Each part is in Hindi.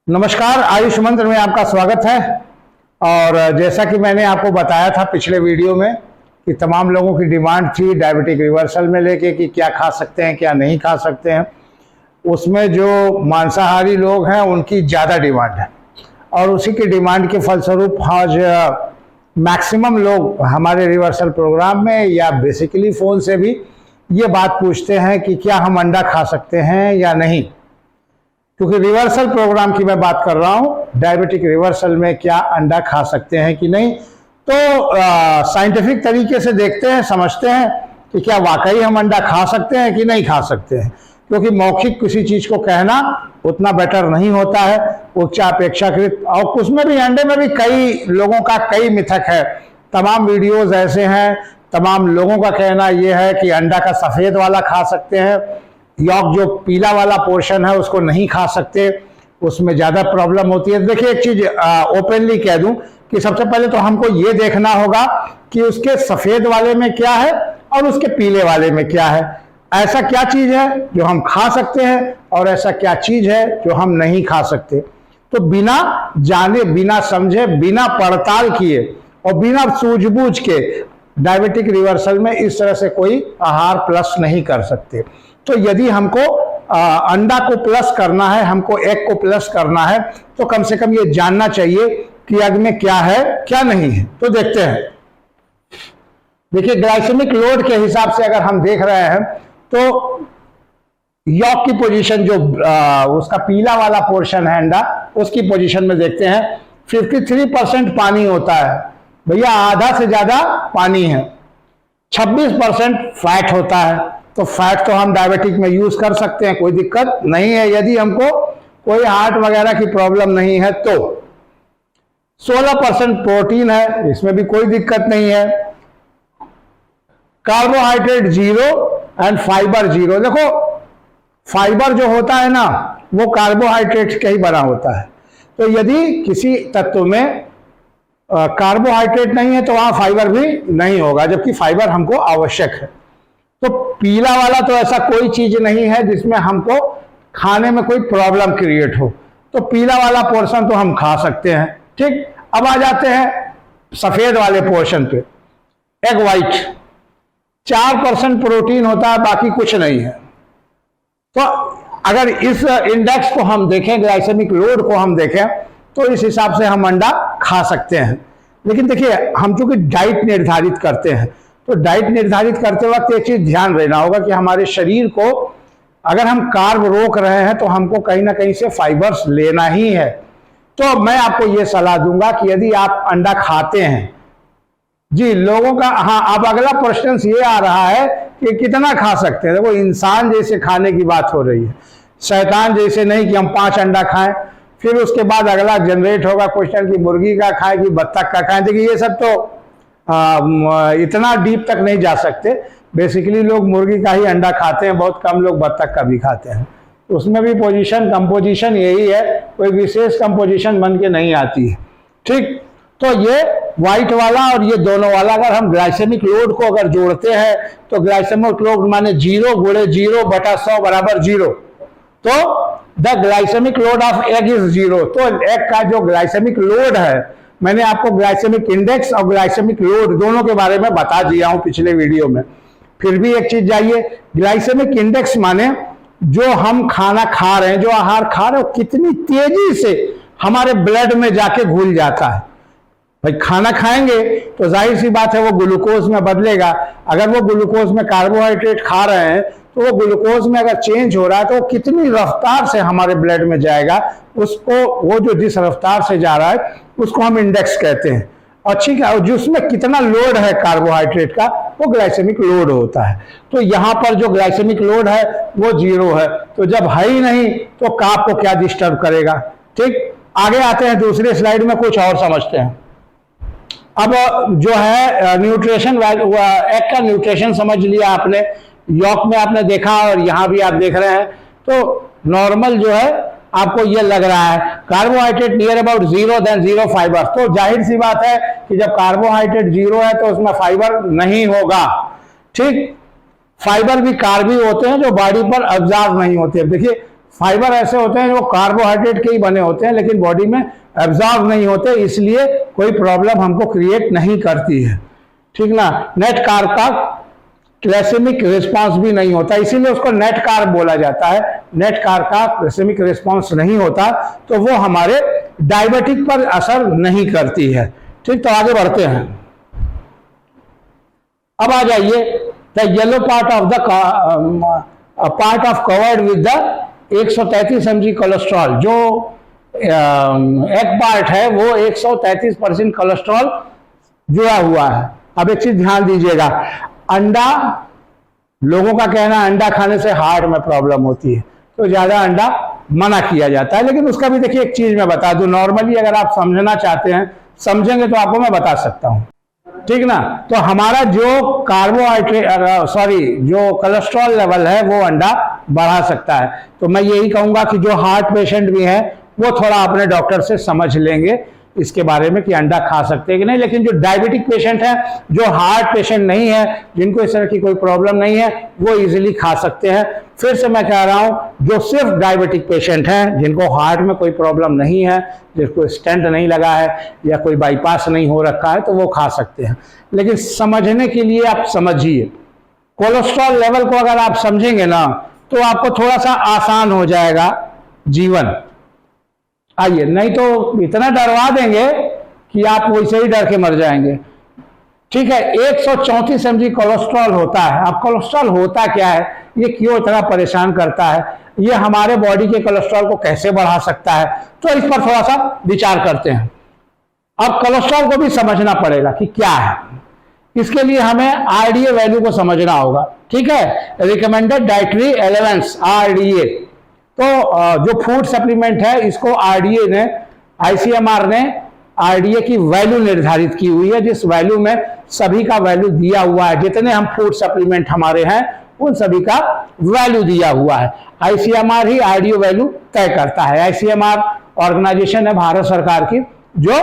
नमस्कार, आयुष मंत्र में आपका स्वागत है। और जैसा कि मैंने आपको बताया था पिछले वीडियो में कि तमाम लोगों की डिमांड थी डायबिटिक रिवर्सल में लेके कि क्या खा सकते हैं क्या नहीं खा सकते हैं। उसमें जो मांसाहारी लोग हैं उनकी ज़्यादा डिमांड है और उसी की डिमांड के फलस्वरूप आज मैक्सिमम लोग हमारे रिवर्सल प्रोग्राम में या बेसिकली फ़ोन से भी ये बात पूछते हैं कि क्या हम अंडा खा सकते हैं या नहीं। क्योंकि रिवर्सल प्रोग्राम की मैं बात कर रहा हूं, डायबिटिक रिवर्सल में क्या अंडा खा सकते हैं कि नहीं। तो साइंटिफिक तरीके से देखते हैं, समझते हैं कि क्या वाकई हम अंडा खा सकते हैं कि नहीं खा सकते हैं। क्योंकि मौखिक किसी चीज़ को कहना उतना बेटर नहीं होता है उच्च अपेक्षाकृत। और उसमें भी अंडे में भी कई लोगों का कई मिथक है। तमाम वीडियोज ऐसे हैं, तमाम लोगों का कहना यह है कि अंडा का सफ़ेद वाला खा सकते हैं, यॉक जो पीला वाला पोर्शन है उसको नहीं खा सकते, उसमें ज़्यादा प्रॉब्लम होती है। देखिए एक चीज़ ओपनली कह दूं कि सबसे पहले तो हमको ये देखना होगा कि उसके सफ़ेद वाले में क्या है और उसके पीले वाले में क्या है। ऐसा क्या चीज़ है जो हम खा सकते हैं और ऐसा क्या चीज़ है जो हम नहीं खा सकते। तो बिना जाने, बिना समझे, बिना पड़ताल किए और बिना सूझबूझ के डायबिटिक रिवर्सल में इस तरह से कोई आहार प्लस नहीं कर सकते। तो यदि हमको अंडा को प्लस करना है, हमको एग को प्लस करना है, तो कम से कम ये जानना चाहिए कि एग में क्या है क्या नहीं है। तो देखते हैं। देखिए ग्लाइसेमिक लोड के हिसाब से अगर हम देख रहे हैं तो यॉक की पोजीशन जो उसका पीला वाला पोर्शन है अंडा, उसकी पोजीशन में देखते हैं 53% पानी होता है। भैया आधा से ज्यादा पानी है। 26% फैट होता है। तो फैट तो हम डायबिटिक में यूज कर सकते हैं, कोई दिक्कत नहीं है यदि हमको कोई हार्ट वगैरह की प्रॉब्लम नहीं है तो। 16% प्रोटीन है, इसमें भी कोई दिक्कत नहीं है। Carbohydrate 0 and fibre 0। देखो फाइबर जो होता है ना वो कार्बोहाइड्रेट का ही बना होता है। तो यदि किसी तत्व में कार्बोहाइड्रेट नहीं है तो वहां फाइबर भी नहीं होगा, जबकि फाइबर हमको आवश्यक है। तो पीला वाला तो ऐसा कोई चीज नहीं है जिसमें हमको खाने में कोई प्रॉब्लम क्रिएट हो, तो पीला वाला पोर्शन तो हम खा सकते हैं। ठीक, अब आ जाते हैं सफेद वाले पोर्शन पे। एग वाइट 4% प्रोटीन होता है, बाकी कुछ नहीं है। तो अगर इस इंडेक्स को हम देखें, ग्लाइसेमिक लोड को हम देखें, तो इस हिसाब से हम अंडा खा सकते हैं। लेकिन देखिए हम चूंकि डाइट निर्धारित करते हैं, तो डाइट निर्धारित करते वक्त एक चीज ध्यान देना होगा कि हमारे शरीर को अगर हम कार्ब रोक रहे हैं तो हमको कहीं ना कहीं से फाइबर्स लेना ही है। तो मैं आपको ये सलाह दूंगा कि यदि आप अंडा खाते हैं जी, लोगों का हाँ, अब अगला प्रश्न ये आ रहा है कि कितना खा सकते हैं। देखो इंसान जैसे खाने की बात हो रही है, शैतान जैसे नहीं कि हम 5 अंडा खाएं। फिर उसके बाद अगला जनरेट होगा क्वेश्चन कि मुर्गी का खाएं कि बत्तख का खाएं। देखिए ये सब तो इतना डीप तक नहीं जा सकते। बेसिकली लोग मुर्गी का ही अंडा खाते हैं, बहुत कम लोग बत्तख का भी खाते हैं। उसमें भी पोजीशन कंपोजिशन यही है, कोई विशेष कंपोजिशन बन के नहीं आती है। ठीक, तो ये व्हाइट वाला और ये दोनों वाला अगर हम ग्लाइसेमिक लोड को अगर जोड़ते हैं तो ग्लाइसेमिक लोड माने 0 × 0/100 = 0। तो the glycaemic load of egg is 0। तो एग का जो ग्लाइसेमिक लोड है, मैंने आपको ग्लाइसेमिक इंडेक्स और ग्लाइसेमिक लोड दोनों के बारे में बता दिया हूं पिछले वीडियो में। फिर भी एक चीज जाइए, ग्लाइसेमिक इंडेक्स माने जो हम खाना खा रहे हैं, जो आहार खा रहे हैं, कितनी तेजी से हमारे ब्लड में जाके घुल जाता है। भाई खाना खाएंगे तो जाहिर सी बात है वो ग्लूकोज में बदलेगा। अगर वो ग्लूकोज में कार्बोहाइड्रेट खा रहे हैं तो वो ग्लूकोज में अगर चेंज हो रहा है तो कितनी रफ्तार से हमारे ब्लड में जाएगा, उसको वो जो जिस रफ्तार से जा रहा है उसको हम इंडेक्स कहते हैं। और ठीक है, जिसमें कितना लोड है कार्बोहाइड्रेट का वो ग्लाइसेमिक लोड होता है। तो यहाँ पर जो ग्लाइसेमिक लोड है वो 0 है। तो जब है ही नहीं तो काप को क्या डिस्टर्ब करेगा। ठीक, आगे आते हैं दूसरे स्लाइड में, कुछ और समझते हैं। अब जो है न्यूट्रिशन, एग का न्यूट्रिशन समझ लिया आपने, यॉक में आपने देखा और यहाँ भी आप देख रहे हैं। तो नॉर्मल जो है आपको ये लग रहा है carbohydrate near about 0 then 0 fibre. तो जाहिर सी बात है कि जब कार्बोहाइड्रेट 0 है तो उसमें फाइबर नहीं होगा। ठीक, फाइबर भी कार्ब ही होते हैं जो बॉडी पर अब्जॉर्ब नहीं होते। देखिए फाइबर ऐसे होते हैं जो कार्बोहाइड्रेट के ही बने होते हैं लेकिन बॉडी में एब्जॉर्ब नहीं होते, इसलिए कोई प्रॉब्लम हमको क्रिएट नहीं करती है, ठीक ना। नेट कार्ब का ग्लाइसेमिक रिस्पांस भी नहीं होता, इसीलिए उसको नेट कार्ब बोला जाता है। नेट कार्ब का ग्लाइसेमिक रिस्पांस नहीं होता तो वो हमारे डायबिटिक पर असर नहीं करती है, ठीक। तो आगे बढ़ते हैं। अब आ जाइए, the yellow part of the part of covered with the 133 mg cholesterol, जो एक पार्ट है वो 133% कोलेस्ट्रॉल जुड़ा हुआ है। अब एक चीज ध्यान दीजिएगा, अंडा, लोगों का कहना है अंडा खाने से हार्ट में प्रॉब्लम होती है तो ज्यादा अंडा मना किया जाता है, लेकिन उसका भी देखिए एक चीज मैं बता दूं, नॉर्मली अगर आप समझना चाहते हैं, समझेंगे तो आपको मैं बता सकता हूं, ठीक ना। तो हमारा जो कार्बोहाइड्रेट जो कोलेस्ट्रॉल लेवल है वो अंडा बढ़ा सकता है। तो मैं यही कहूंगा कि जो हार्ट पेशेंट भी है वो थोड़ा अपने डॉक्टर से समझ लेंगे इसके बारे में कि अंडा खा सकते हैं कि नहीं। लेकिन जो डायबिटिक पेशेंट है, जो हार्ट पेशेंट नहीं है, जिनको इस तरह की कोई प्रॉब्लम नहीं है, वो इजीली खा सकते हैं। फिर से मैं कह रहा हूं, जो सिर्फ डायबिटिक पेशेंट हैं, जिनको हार्ट में कोई प्रॉब्लम नहीं है, जिसको स्टेंट नहीं लगा है या कोई बाईपास नहीं हो रखा है, तो वो खा सकते हैं। लेकिन समझने के लिए आप समझिए, कोलेस्ट्रॉल लेवल को अगर आप समझेंगे ना तो आपको थोड़ा सा आसान हो जाएगा जीवन। आइए, नहीं तो इतना डरवा देंगे कि आप वैसे ही डर के मर जाएंगे, ठीक है। 134 mg कोलेस्ट्रॉल होता है। अब कोलेस्ट्रॉल होता क्या है, ये क्यों इतना परेशान करता है, ये हमारे बॉडी के कोलेस्ट्रॉल को कैसे बढ़ा सकता है, तो इस पर थोड़ा सा विचार करते हैं। अब कोलेस्ट्रॉल को भी समझना पड़ेगा कि क्या है, इसके लिए हमें आरडीए वैल्यू को समझना होगा, ठीक है। Recommended dietary elements, RDA. तो जो फूड सप्लीमेंट है इसको आरडीए ने, आईसीएमआर ने आरडीए की वैल्यू निर्धारित की हुई है, जिस वैल्यू में सभी का वैल्यू दिया हुआ है। जितने हम फूड सप्लीमेंट हमारे हैं उन सभी का वैल्यू दिया हुआ है। आईसीएमआर ही आरडीए वैल्यू तय करता है। आईसीएमआर ऑर्गेनाइजेशन है भारत सरकार की जो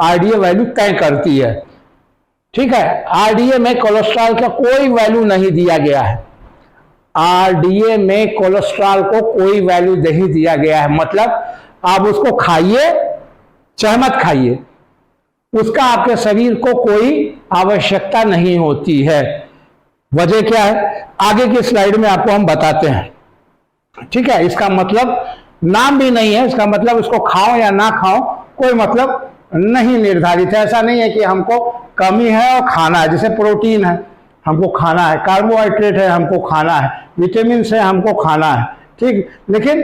आरडीए वैल्यू तय करती है, ठीक है। आरडीए में कोलेस्ट्रॉल का कोई वैल्यू नहीं दिया गया है। आरडीए में कोलेस्ट्रॉल को कोई वैल्यू नहीं दिया गया है, मतलब आप उसको खाइए चाहे मत खाइए, उसका आपके शरीर को कोई आवश्यकता नहीं होती है। वजह क्या है, आगे की स्लाइड में आपको हम बताते हैं, ठीक है। इसका मतलब नाम भी नहीं है, इसका मतलब इसको खाओ या ना खाओ कोई मतलब नहीं निर्धारित है। ऐसा नहीं है कि हमको कमी है और खाना है, जैसे प्रोटीन है हमको खाना है, कार्बोहाइड्रेट है हमको खाना है, विटामिन है हमको खाना है, ठीक। लेकिन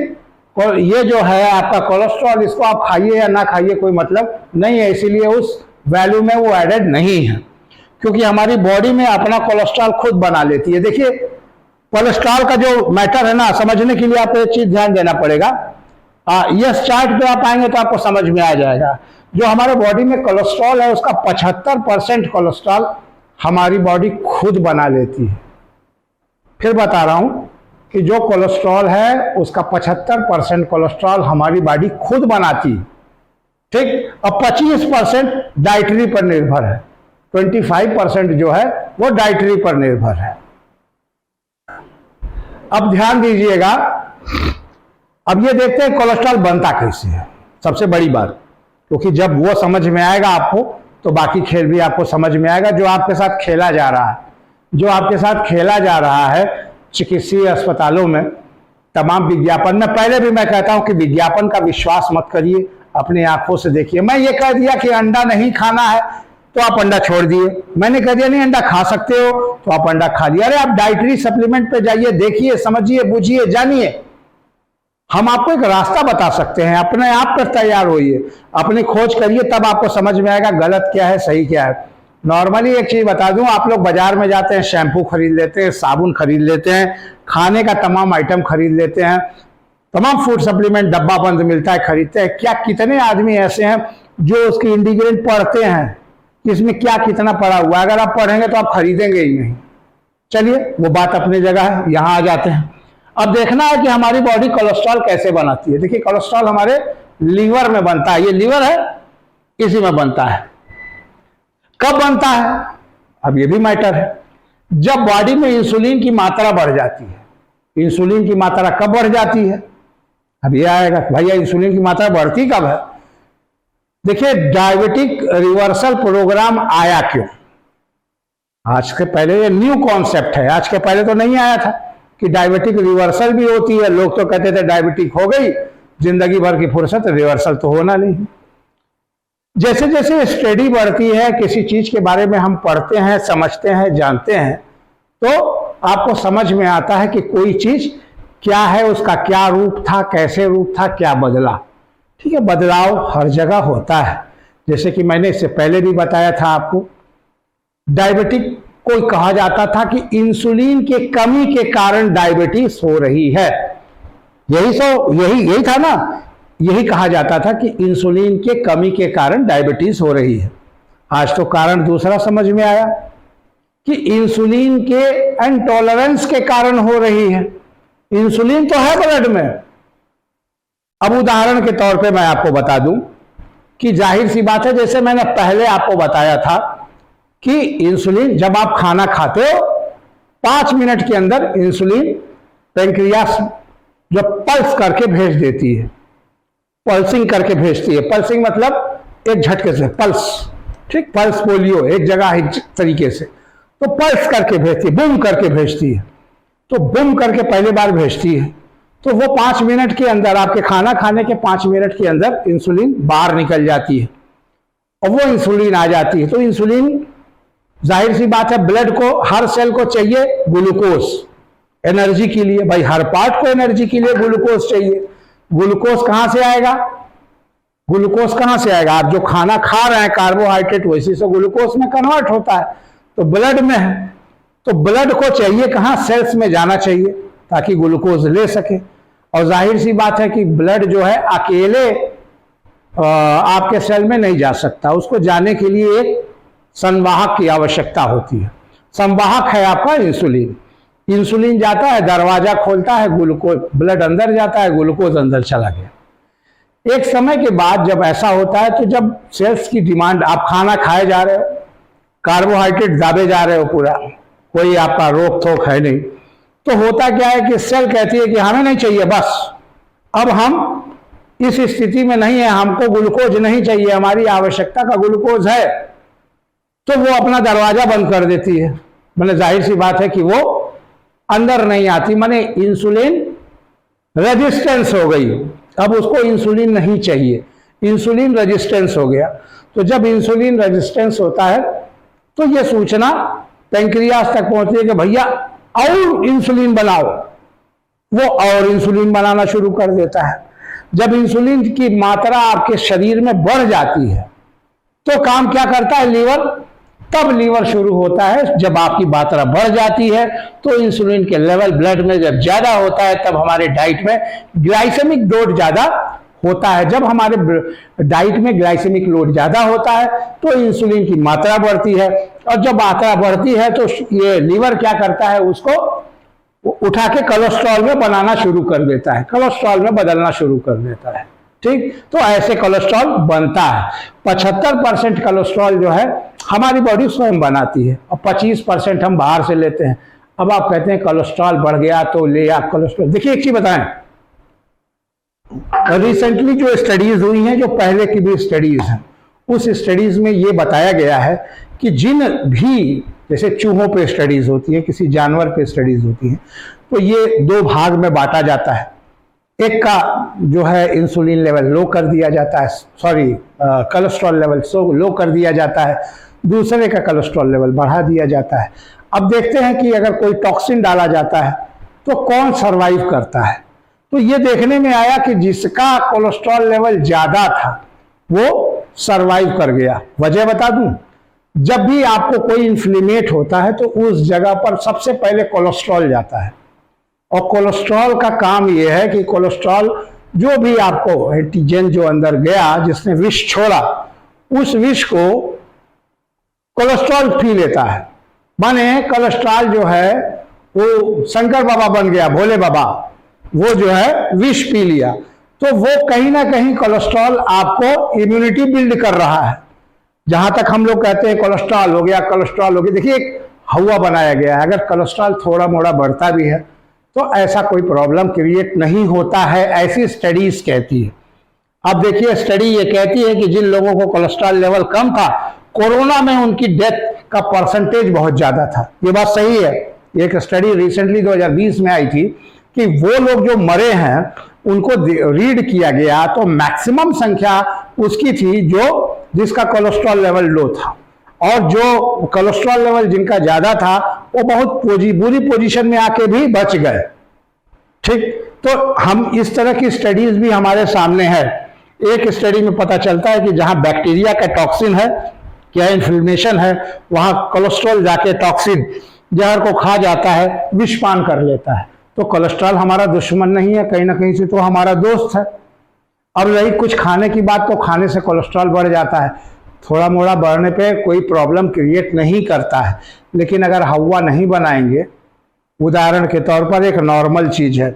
ये जो है आपका कोलेस्ट्रॉल, इसको आप खाइए या ना खाइए कोई मतलब नहीं है, इसीलिए उस वैल्यू में वो एडेड नहीं है, क्योंकि हमारी बॉडी में अपना कोलेस्ट्रॉल खुद बना लेती है। देखिए, कोलेस्ट्रॉल का जो मैटर है ना, समझने के लिए आपको एक चीज ध्यान देना पड़ेगा। इस चार्ट पे आप आएंगे तो आपको समझ में आ जाएगा। जो हमारे बॉडी में कोलेस्ट्रॉल है उसका 75% कोलेस्ट्रॉल हमारी बॉडी खुद बना लेती है। फिर बता रहा हूं कि जो कोलेस्ट्रॉल है उसका 75% कोलेस्ट्रॉल हमारी बॉडी खुद बनाती है, ठीक। अब 25% डाइटरी पर निर्भर है, 25% जो है वो डाइटरी पर निर्भर है। अब ध्यान दीजिएगा, अब ये देखते हैं कोलेस्ट्रॉल बनता कैसे है, सबसे बड़ी बात, क्योंकि जब वो समझ में आएगा आपको तो बाकी खेल भी आपको समझ में आएगा। जो आपके साथ खेला जा रहा है, जो आपके साथ खेला जा रहा है चिकित्सीय अस्पतालों में, तमाम विज्ञापन में, पहले भी मैं कहता हूं कि विज्ञापन का विश्वास मत करिए, अपनी आंखों से देखिए। मैं ये कह दिया कि अंडा नहीं खाना है तो आप अंडा छोड़ दिए, मैंने कह दिया नहीं अंडा खा सकते हो तो आप अंडा खा दिया। अरे आप डाइटरी सप्लीमेंट पे जाइए, देखिए, समझिए, बुझिए, जानिए। हम आपको एक रास्ता बता सकते हैं, अपने आप पर तैयार होइए, अपनी खोज करिए, तब आपको समझ में आएगा गलत क्या है सही क्या है। नॉर्मली एक चीज बता दूं, आप लोग बाजार में जाते हैं, शैम्पू खरीद लेते हैं, साबुन खरीद लेते हैं, खाने का तमाम आइटम खरीद लेते हैं, तमाम फूड सप्लीमेंट डब्बा बंद मिलता है खरीदते हैं। क्या कितने आदमी ऐसे हैं जो उसकी इंग्रेडिएंट पढ़ते हैं कि इसमें क्या कितना पड़ा हुआ है? अगर आप पढ़ेंगे तो आप खरीदेंगे ही नहीं। चलिए, वो बात अपनी जगह है, यहां आ जाते हैं। अब देखना है कि हमारी बॉडी कोलेस्ट्रॉल कैसे बनाती है। देखिए, कोलेस्ट्रॉल हमारे लीवर में बनता है, ये लीवर है, इसी में बनता है। कब बनता है, अब ये भी मैटर है। जब बॉडी में इंसुलिन की मात्रा बढ़ जाती है। इंसुलिन की मात्रा कब बढ़ जाती है? अब ये आएगा भैया इंसुलिन की मात्रा बढ़ती कब है। देखिए डायबिटिक रिवर्सल प्रोग्राम आया क्यों, आज के पहले ये न्यू कॉन्सेप्ट है, आज के पहले तो नहीं आया था कि डायबिटिक रिवर्सल भी होती है। लोग तो कहते थे डायबिटिक हो गई, जिंदगी भर की फुर्सत, रिवर्सल तो होना नहीं। जैसे जैसे स्टडी बढ़ती है, किसी चीज के बारे में हम पढ़ते हैं, समझते हैं, जानते हैं, तो आपको समझ में आता है कि कोई चीज क्या है, उसका क्या रूप था, कैसे रूप था, क्या बदला। ठीक है, बदलाव हर जगह होता है। जैसे कि मैंने इससे पहले भी बताया था आपको, डायबिटिक को कहा जाता था कि इंसुलिन के कमी के कारण डायबिटीज हो रही है। यही था ना, यही कहा जाता था कि इंसुलिन के कमी के कारण डायबिटीज हो रही है। आज तो कारण दूसरा समझ में आया कि इंसुलिन के इनटॉलरेंस के कारण हो रही है। इंसुलिन तो है ब्लड में। अब उदाहरण के तौर पे मैं आपको बता दूं कि जाहिर सी बात है, जैसे मैंने पहले आपको बताया था कि इंसुलिन जब आप खाना खाते हो 5 मिनट के अंदर इंसुलिन पैंक्रियास जो पल्स करके भेज देती है, पल्सिंग करके भेजती है। पल्सिंग मतलब एक झटके से पल्स, ठीक, पल्स पोलियो एक जगह एक तरीके से, तो पल्स करके भेजती है, बूम करके भेजती है। तो बूम करके पहले बार भेजती है, तो वो 5 मिनट के अंदर, आपके खाना खाने के 5 मिनट के अंदर इंसुलिन बाहर निकल जाती है और वो इंसुलिन आ जाती है। तो इंसुलिन जाहिर सी बात है, ब्लड को, हर सेल को चाहिए ग्लूकोज एनर्जी के लिए। भाई हर पार्ट को एनर्जी के लिए ग्लूकोज चाहिए। ग्लूकोज कहां से आएगा, ग्लूकोज कहां से आएगा, आप जो खाना खा रहे हैं कार्बोहाइड्रेट, वैसे से ग्लूकोज में कन्वर्ट होता है, तो ब्लड में है। तो ब्लड को चाहिए कहां, सेल्स में जाना चाहिए ताकि ग्लूकोज ले सके। और जाहिर सी बात है कि ब्लड जो है अकेले आपके सेल में नहीं जा सकता, उसको जाने के लिए एक संवाहक की आवश्यकता होती है। संवाहक है आपका इंसुलिन। इंसुलिन जाता है, दरवाजा खोलता है, ग्लूकोज, ब्लड अंदर जाता है, ग्लूकोज अंदर चला गया। एक समय के बाद जब ऐसा होता है, तो जब सेल्स की डिमांड, आप खाना खाए जा रहे हो, कार्बोहाइड्रेट दाबे जा रहे हो, पूरा कोई आपका रोक थोक है नहीं, तो होता क्या है कि सेल कहती है कि हमें नहीं चाहिए, बस अब हम इस स्थिति में नहीं है, हमको ग्लूकोज नहीं चाहिए, हमारी आवश्यकता का ग्लूकोज है, तो वो अपना दरवाजा बंद कर देती है। मैंने जाहिर सी बात है कि वो अंदर नहीं आती, माने इंसुलिन रेजिस्टेंस हो गई, अब उसको इंसुलिन नहीं चाहिए, इंसुलिन रेजिस्टेंस हो गया। तो जब इंसुलिन रेजिस्टेंस होता है तो ये सूचना पैंक्रियास तक पहुंचती है कि भैया और इंसुलिन बनाओ, वो और इंसुलिन बनाना शुरू कर देता है। जब इंसुलिन की मात्रा आपके शरीर में बढ़ जाती है तो काम क्या करता है लीवर, तब लीवर शुरू होता है। जब आपकी मात्रा बढ़ जाती है तो इंसुलिन के लेवल ब्लड में जब ज्यादा होता है, तब हमारे डाइट में ग्लाइसेमिक लोड ज्यादा होता है। जब हमारे डाइट में ग्लाइसेमिक लोड ज्यादा होता है तो इंसुलिन की मात्रा बढ़ती है, और जब मात्रा बढ़ती है तो ये लीवर क्या करता है, उसको उठा के कोलेस्ट्रॉल में बनाना शुरू कर देता है, कोलेस्ट्रॉल में बदलना शुरू कर देता है। ठीक, तो ऐसे कोलेस्ट्रॉल बनता है। 75% कोलेस्ट्रॉल जो है हमारी बॉडी स्वयं बनाती है और 25% हम बाहर से लेते हैं। अब आप कहते हैं कोलेस्ट्रॉल बढ़ गया तो ले आप कोलेस्ट्रॉल। देखिए एक चीज बताएं, रिसेंटली जो स्टडीज हुई हैं, जो पहले की भी स्टडीज हैं, उस स्टडीज में ये बताया गया है कि जिन भी, जैसे चूहों पे स्टडीज होती है, किसी जानवर पे स्टडीज होती है, तो ये 2 भाग में बांटा जाता है। एक का जो है इंसुलिन लेवल लो कर दिया जाता है, सॉरी कोलेस्ट्रॉल लेवल लो कर दिया जाता है, दूसरे का कोलेस्ट्रॉल लेवल बढ़ा दिया जाता है। अब देखते हैं कि अगर कोई टॉक्सिन डाला जाता है तो कौन सरवाइव करता है। तो ये देखने में आया कि जिसका कोलेस्ट्रॉल लेवल ज्यादा था वो सरवाइव कर गया। वजह बता दूं, जब भी आपको कोई इन्फ्लेमेट होता है तो उस जगह पर सबसे पहले कोलेस्ट्रॉल जाता है, और कोलेस्ट्रॉल का काम यह है कि कोलेस्ट्रॉल जो भी आपको एंटीजन जो अंदर गया, जिसने विष छोड़ा, उस विष को कोलेस्ट्रॉल पी लेता है। माने कोलेस्ट्रॉल जो है वो शंकर बाबा बन गया, भोले बाबा, वो जो है विष पी लिया, तो वो कहीं ना कहीं कोलेस्ट्रॉल आपको इम्यूनिटी बिल्ड कर रहा है। जहां तक हम लोग कहते हैं कोलेस्ट्रॉल हो गया, कोलेस्ट्रॉल हो गया, देखिए एक हवा बनाया गया है। अगर कोलेस्ट्रॉल थोड़ा मोड़ा बढ़ता भी है तो ऐसा कोई प्रॉब्लम क्रिएट नहीं होता है, ऐसी स्टडीज कहती है। अब देखिए स्टडी ये कहती है कि जिन लोगों को कोलेस्ट्रॉल लेवल कम था, कोरोना में उनकी डेथ का परसेंटेज बहुत ज्यादा था। ये बात सही है। एक स्टडी रिसेंटली 2020 में आई थी कि वो लोग जो मरे हैं उनको रीड किया गया तो मैक्सिमम संख्या उसकी थी जिसका कोलेस्ट्रॉल लेवल लो था, और जो कोलेस्ट्रॉल लेवल जिनका ज्यादा था वो बहुत बुरी पोजीशन में आके भी बच गए। ठीक, तो हम इस तरह की स्टडीज भी हमारे सामने है। एक स्टडी में पता चलता है कि जहां बैक्टीरिया का टॉक्सिन है, क्या इन्फ्लेमेशन है, वहां कोलेस्ट्रॉल जाके टॉक्सिन जहर को खा जाता है, विषपान कर लेता है। तो कोलेस्ट्रॉल हमारा दुश्मन नहीं है, कहीं ना कहीं से तो हमारा दोस्त है। अब रही कुछ खाने की बात, तो खाने से कोलेस्ट्रॉल बढ़ जाता है, थोड़ा मोड़ा बढ़ने पे कोई प्रॉब्लम क्रिएट नहीं करता है। लेकिन अगर हवा नहीं बनाएंगे, उदाहरण के तौर पर एक नॉर्मल चीज है,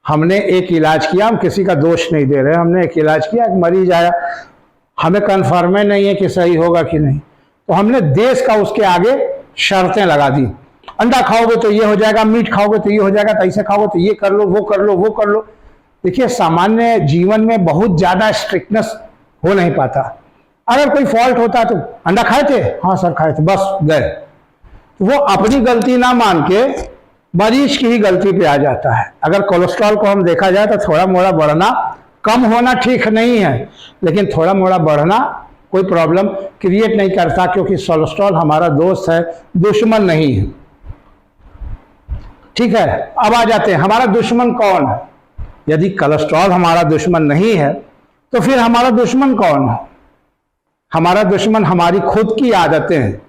हमने एक इलाज किया, हम किसी का दोष नहीं दे रहे, हमने एक इलाज किया, एक मरीज आया, हमें कन्फर्म नहीं है कि सही होगा कि नहीं, तो हमने देश का उसके आगे शर्तें लगा दी। अंडा खाओगे तो ये हो जाएगा, मीट खाओगे तो ये हो जाएगा, ऐसे खाओगे तो ये कर लो, वो कर लो, वो कर लो। देखिए सामान्य जीवन में बहुत ज्यादा स्ट्रिक्टनेस हो नहीं पाता। अगर कोई फॉल्ट होता है तो अंडा खाए थे, हाँ सर खाए थे, बस गए। वो अपनी गलती ना मान के मरीज की ही गलती पे आ जाता है। अगर कोलेस्ट्रॉल को हम देखा जाए तो थोड़ा मोड़ा बढ़ना, कम होना ठीक नहीं है, लेकिन थोड़ा मोड़ा बढ़ना कोई प्रॉब्लम क्रिएट नहीं करता, क्योंकि कोलेस्ट्रॉल हमारा दोस्त है, दुश्मन नहीं है। ठीक है, अब आ जाते हैं हमारा दुश्मन कौन है। यदि कोलेस्ट्रॉल हमारा दुश्मन नहीं है तो फिर हमारा दुश्मन कौन है? हमारा दुश्मन हमारी खुद की आदतें हैं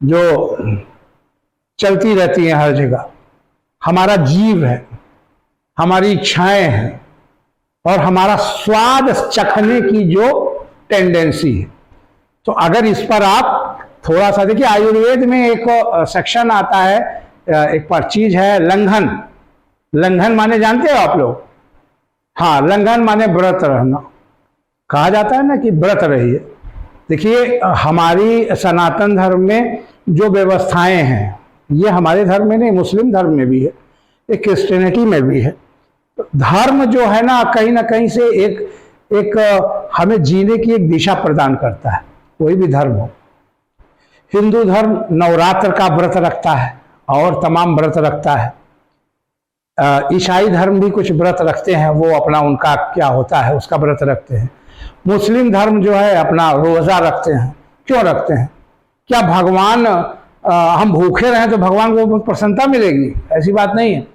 जो चलती रहती हैं हर जगह, हमारा जीव है, हमारी इच्छाएं हैं, और हमारा स्वाद चखने की जो टेंडेंसी है। तो अगर इस पर आप थोड़ा सा देखिए, आयुर्वेद में एक सेक्शन आता है, एक पर चीज है लंघन। लंघन माने जानते हो आप लोग? हाँ, लंघन माने व्रत रहना। कहा जाता है ना कि व्रत रहिए। देखिए हमारी सनातन धर्म में जो व्यवस्थाएं हैं, ये हमारे धर्म में नहीं, मुस्लिम धर्म में भी है, एक क्रिश्चियनिटी में भी है। धर्म जो है ना कहीं से एक हमें जीने की एक दिशा प्रदान करता है, कोई भी धर्म हो। हिंदू धर्म नवरात्र का व्रत रखता है और तमाम व्रत रखता है। ईसाई धर्म भी कुछ व्रत रखते हैं, वो अपना उनका क्या होता है उसका व्रत रखते हैं। मुस्लिम धर्म जो है अपना रोजा रखते हैं। क्यों रखते हैं? क्या भगवान हम भूखे रहें तो भगवान को प्रसन्नता मिलेगी? ऐसी बात नहीं है।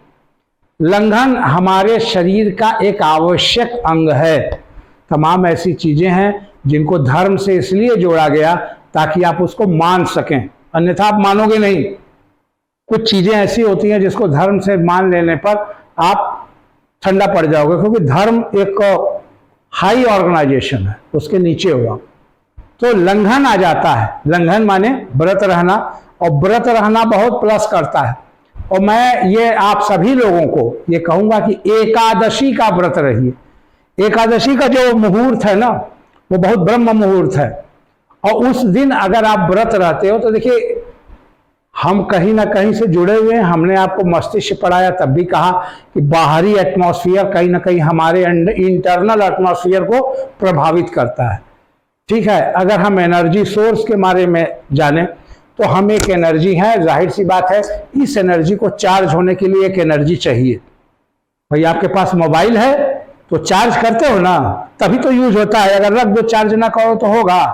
लंघन हमारे शरीर का एक आवश्यक अंग है। तमाम ऐसी चीजें हैं जिनको धर्म से इसलिए जोड़ा गया ताकि आप उसको मान सकें, अन्यथा आप मानोगे नहीं। कुछ चीजें ऐसी होती हैं जिसको धर्म से मान लेने पर आप ठंडा पड़ जाओगे, क्योंकि धर्म एक हाई ऑर्गेनाइजेशन है, उसके नीचे हुआ। तो लंघन आ जाता है। लंघन माने व्रत रहना, और व्रत रहना बहुत प्लस करता है। और मैं ये आप सभी लोगों को ये कहूंगा कि एकादशी का व्रत रहिए। एकादशी का जो मुहूर्त है ना, वो बहुत ब्रह्म मुहूर्त है, और उस दिन अगर आप व्रत रहते हो तो देखिए हम कहीं ना कहीं से जुड़े हुए हैं। हमने आपको मस्तिष्क पढ़ाया, तब भी कहा कि बाहरी एटमॉस्फेयर कहीं ना कहीं हमारे इंटरनल एटमॉस्फेयर को प्रभावित करता है। ठीक है, अगर हम एनर्जी सोर्स के बारे में जाने तो हम एक एनर्जी है, जाहिर सी बात है, इस एनर्जी को चार्ज होने के लिए एक एनर्जी चाहिए। भाई आपके पास मोबाइल है तो चार्ज करते हो ना, तभी तो यूज होता है। अगर रख दो चार्ज ना करो तो होगा।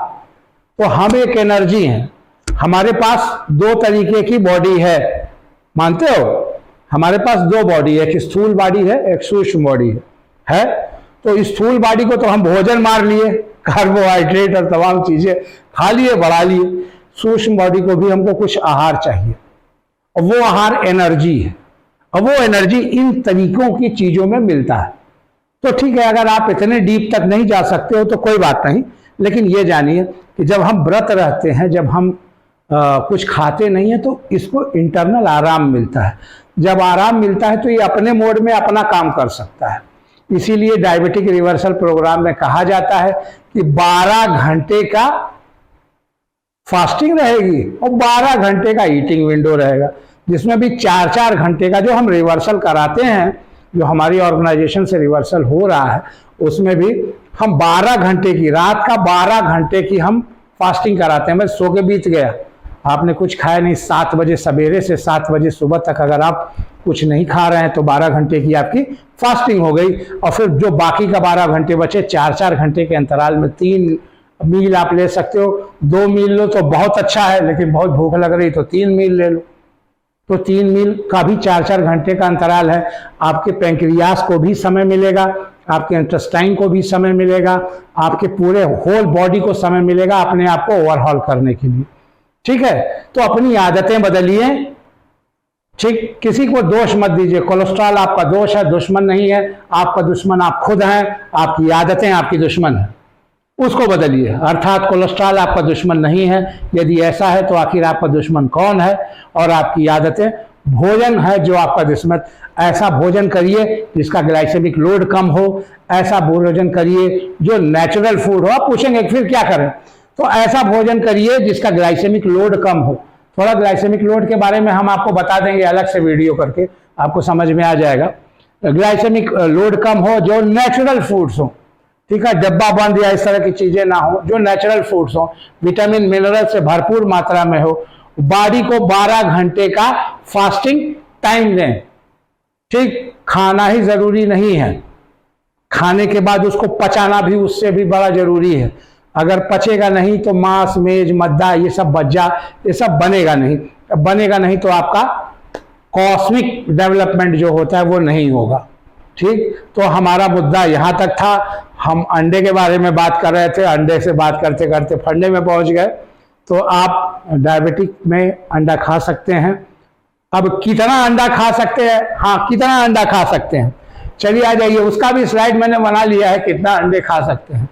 तो हम एक एनर्जी हैं। हमारे पास दो तरीके की बॉडी है, मानते हो? हमारे पास दो बॉडी है, एक स्थूल बॉडी है, एक सूक्ष्म बॉडी है। तो इस स्थूल बॉडी को तो हम भोजन मार लिए, कार्बोहाइड्रेट और तमाम चीजें खा लिए, बढ़ा लिए। सूक्ष्म बॉडी को भी हमको कुछ आहार चाहिए, और वो आहार एनर्जी है, और वो एनर्जी इन तरीकों की चीजों में मिलता है। तो ठीक है, अगर आप इतने डीप तक नहीं जा सकते हो तो कोई बात नहीं, लेकिन ये जानिए कि जब हम व्रत रहते हैं, जब हम कुछ खाते नहीं है, तो इसको इंटरनल आराम मिलता है। जब आराम मिलता है तो ये अपने मोड में अपना काम कर सकता है। इसीलिए डायबिटिक रिवर्सल प्रोग्राम में कहा जाता है कि 12 घंटे का फास्टिंग रहेगी और 12 घंटे का ईटिंग विंडो रहेगा। जिसमें भी 4-4 घंटे का जो हम रिवर्सल कराते हैं, जो हमारी ऑर्गेनाइजेशन से रिवर्सल हो रहा है, उसमें भी हम 12 घंटे की, रात का 12 घंटे की हम फास्टिंग कराते हैं। मैं सो के बीत गया, आपने कुछ खाया नहीं, 7 बजे सवेरे से 7 बजे सुबह तक अगर आप कुछ नहीं खा रहे हैं तो 12 घंटे की आपकी फास्टिंग हो गई। और फिर जो बाकी का 12 घंटे बचे, 4-4 घंटे के अंतराल में 3 मील आप ले सकते हो। 2 मील लो तो बहुत अच्छा है, लेकिन बहुत भूख लग रही तो 3 मील ले लो। तो 3 मील का भी 4-4 घंटे का अंतराल है। आपके पैंक्रियास को भी समय मिलेगा, आपके इंटेस्टाइन को भी समय मिलेगा, आपके पूरे होल बॉडी को समय मिलेगा अपने आप को ओवरहॉल करने के लिए। ठीक है, तो अपनी आदतें बदलिए। ठीक, किसी को दोष मत दीजिए। कोलेस्ट्रॉल आपका दोष है, दुश्मन नहीं है। आपका दुश्मन आप खुद हैं, आपकी आदतें आपकी दुश्मन है, उसको बदलिए। अर्थात कोलेस्ट्रॉल आपका दुश्मन नहीं है। यदि ऐसा है तो आखिर आपका दुश्मन कौन है? और आपकी आदतें, भोजन है जो आपका दुश्मन। ऐसा भोजन करिए जिसका ग्लाइसेमिक लोड कम हो, ऐसा भोजन करिए जो नेचुरल फूड हो। आप पूछेंगे फिर क्या करें, तो ऐसा भोजन करिए जिसका ग्लाइसेमिक लोड कम हो। थोड़ा ग्लाइसेमिक लोड के बारे में हम आपको बता देंगे अलग से वीडियो करके, आपको समझ में आ जाएगा। ग्लाइसेमिक लोड कम हो, जो नेचुरल फूड्स हो, ठीक है, डब्बा बंद या इस तरह की चीजें ना हो, जो नेचुरल फूड्स हो, विटामिन मिनरल से भरपूर मात्रा में हो। बॉडी को 12 घंटे का फास्टिंग टाइम दें। ठीक, खाना ही जरूरी नहीं है, खाने के बाद उसको पचाना भी उससे भी बड़ा जरूरी है। अगर पचेगा नहीं तो मांस, मेज, मद्दा, ये सब बज्जा, ये सब बनेगा नहीं। बनेगा नहीं तो आपका कॉस्मिक डेवलपमेंट जो होता है वो नहीं होगा। ठीक, तो हमारा मुद्दा यहाँ तक था। हम अंडे के बारे में बात कर रहे थे, अंडे से बात करते करते फंडे में पहुंच गए। तो आप डायबिटिक में अंडा खा सकते हैं। अब कितना अंडा खा सकते हैं? हाँ, कितना अंडा खा सकते हैं, चलिए आ जाइए, उसका भी स्लाइड मैंने बना लिया है। कितना अंडे खा सकते हैं,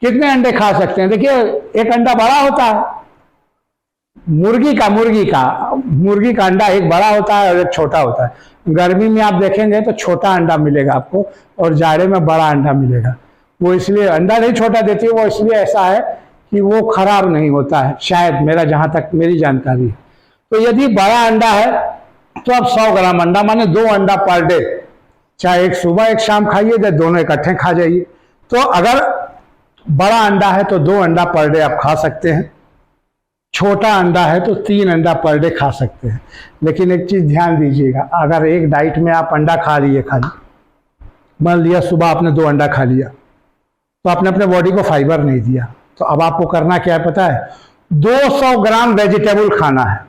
कितने अंडे खा सकते हैं? देखिए, एक अंडा बड़ा होता है, मुर्गी का अंडा एक बड़ा होता है और एक छोटा होता है। गर्मी में आप देखेंगे तो छोटा अंडा मिलेगा आपको, और जाड़े में बड़ा अंडा मिलेगा। वो इसलिए अंडा नहीं छोटा देती है, वो इसलिए ऐसा है कि वो खराब नहीं होता है, शायद, मेरा जहां तक मेरी जानकारी है। तो यदि बड़ा अंडा है तो आप 100 ग्राम अंडा, माने 2 अंडा पर डे, चाहे एक सुबह एक शाम खाइए या दोनों इकट्ठे खा जाइए। तो अगर बड़ा अंडा है तो 2 अंडा पर डे आप खा सकते हैं। छोटा अंडा है तो 3 अंडा पर डे खा सकते हैं। लेकिन एक चीज ध्यान दीजिएगा, अगर एक डाइट में आप अंडा खा लिए, खाली मान लिया सुबह आपने 2 अंडा खा लिया, तो आपने अपने बॉडी को फाइबर नहीं दिया। तो अब आपको करना क्या है पता है? 200 ग्राम वेजिटेबल खाना है।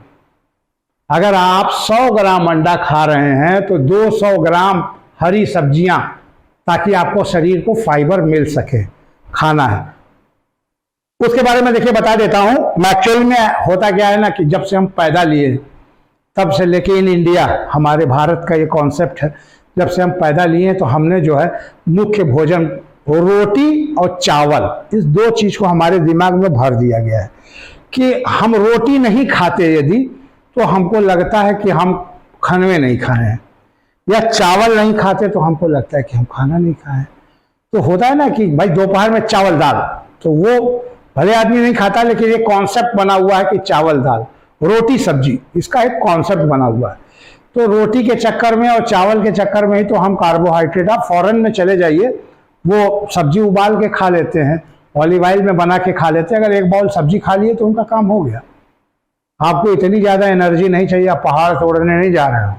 अगर आप 100 ग्राम अंडा खा रहे हैं तो 200 ग्राम हरी सब्जियां, ताकि आपको शरीर को फाइबर मिल सके, खाना है। उसके बारे में देखिए बता देता हूं। एक्चुअल में होता क्या है ना, कि जब से हम पैदा लिए तब से लेके इन इंडिया, हमारे भारत का ये कॉन्सेप्ट है, जब से हम पैदा लिए तो हमने जो है मुख्य भोजन रोटी और चावल, इस 2 चीज को हमारे दिमाग में भर दिया गया है कि हम रोटी नहीं खाते यदि, तो हमको लगता है कि हम खाने नहीं खाए हैं, या चावल नहीं खाते तो हमको लगता है कि हम खाना नहीं खाए। तो होता है ना कि भाई दोपहर में चावल दाल, तो वो भले आदमी नहीं खाता, लेकिन ये कॉन्सेप्ट बना हुआ है कि चावल दाल, रोटी सब्जी, इसका एक कॉन्सेप्ट बना हुआ है। तो रोटी के चक्कर में और चावल के चक्कर में ही तो हम कार्बोहाइड्रेट, आप फॉरेन में चले जाइए, वो सब्जी उबाल के खा लेते हैं, ऑलिव ऑयल में बना के खा लेते हैं। अगर एक बाउल सब्जी खा लिए तो उनका काम हो गया। आपको इतनी ज़्यादा एनर्जी नहीं चाहिए, आप पहाड़ तोड़ने नहीं जा रहे हो,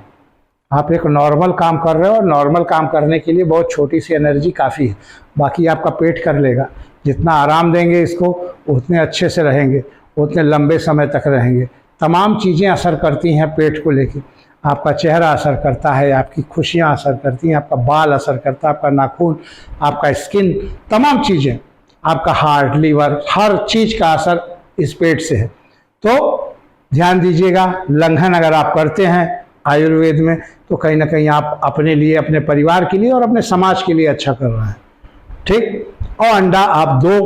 आप एक नॉर्मल काम कर रहे हो। और नॉर्मल काम करने के लिए बहुत छोटी सी एनर्जी काफ़ी है, बाकी आपका पेट कर लेगा। जितना आराम देंगे इसको, उतने अच्छे से रहेंगे, उतने लंबे समय तक रहेंगे। तमाम चीज़ें असर करती हैं पेट को लेके। आपका चेहरा असर करता है, आपकी खुशियाँ असर करती हैं, आपका बाल असर करता है, आपका नाखून, आपका स्किन, तमाम चीज़ें, आपका हार्ट, लीवर, हर चीज़ का असर इस पेट से है। तो ध्यान दीजिएगा, लंघन अगर आप करते हैं आयुर्वेद में, तो कहीं ना कहीं आप अपने लिए, अपने परिवार के लिए और अपने समाज के लिए अच्छा कर रहे हैं। ठीक, और अंडा आप दो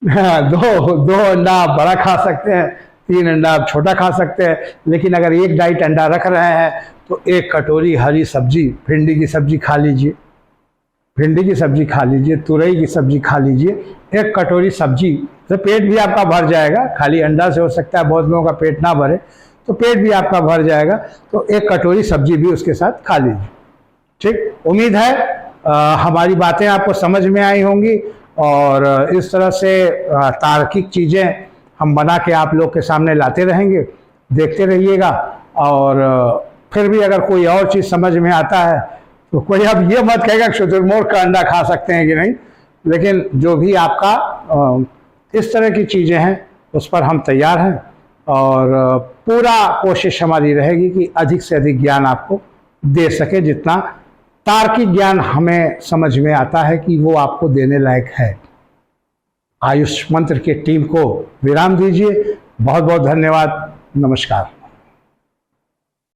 अंडा आप बड़ा खा सकते हैं, 3 अंडा आप छोटा खा सकते हैं। लेकिन अगर एक डाइट अंडा रख रहे हैं तो 1 कटोरी हरी सब्जी, भिंडी की सब्जी खा लीजिए, भिंडी की सब्जी खा लीजिए, तुरई की सब्जी खा लीजिए। 1 कटोरी सब्जी, तो पेट भी आपका भर जाएगा। खाली अंडा से हो सकता है बहुत लोगों का पेट ना भरे, तो पेट भी आपका भर जाएगा। तो एक कटोरी सब्जी भी उसके साथ खा लीजिए। ठीक, उम्मीद है हमारी बातें आपको समझ में आई होंगी और इस तरह से तार्किक चीज़ें हम बना के आप लोग के सामने लाते रहेंगे, देखते रहिएगा। और फिर भी अगर कोई और चीज़ समझ में आता है तो कोई अब ये मत कहेगा कि शुतुरमुर्ग का अंडा खा सकते हैं कि नहीं, लेकिन जो भी आपका इस तरह की चीज़ें हैं उस पर हम तैयार हैं और पूरा कोशिश हमारी रहेगी कि अधिक से अधिक ज्ञान आपको दे सके, जितना तार्किक ज्ञान हमें समझ में आता है कि वो आपको देने लायक है। आयुष मंत्र की टीम को विराम दीजिए। बहुत बहुत धन्यवाद। नमस्कार।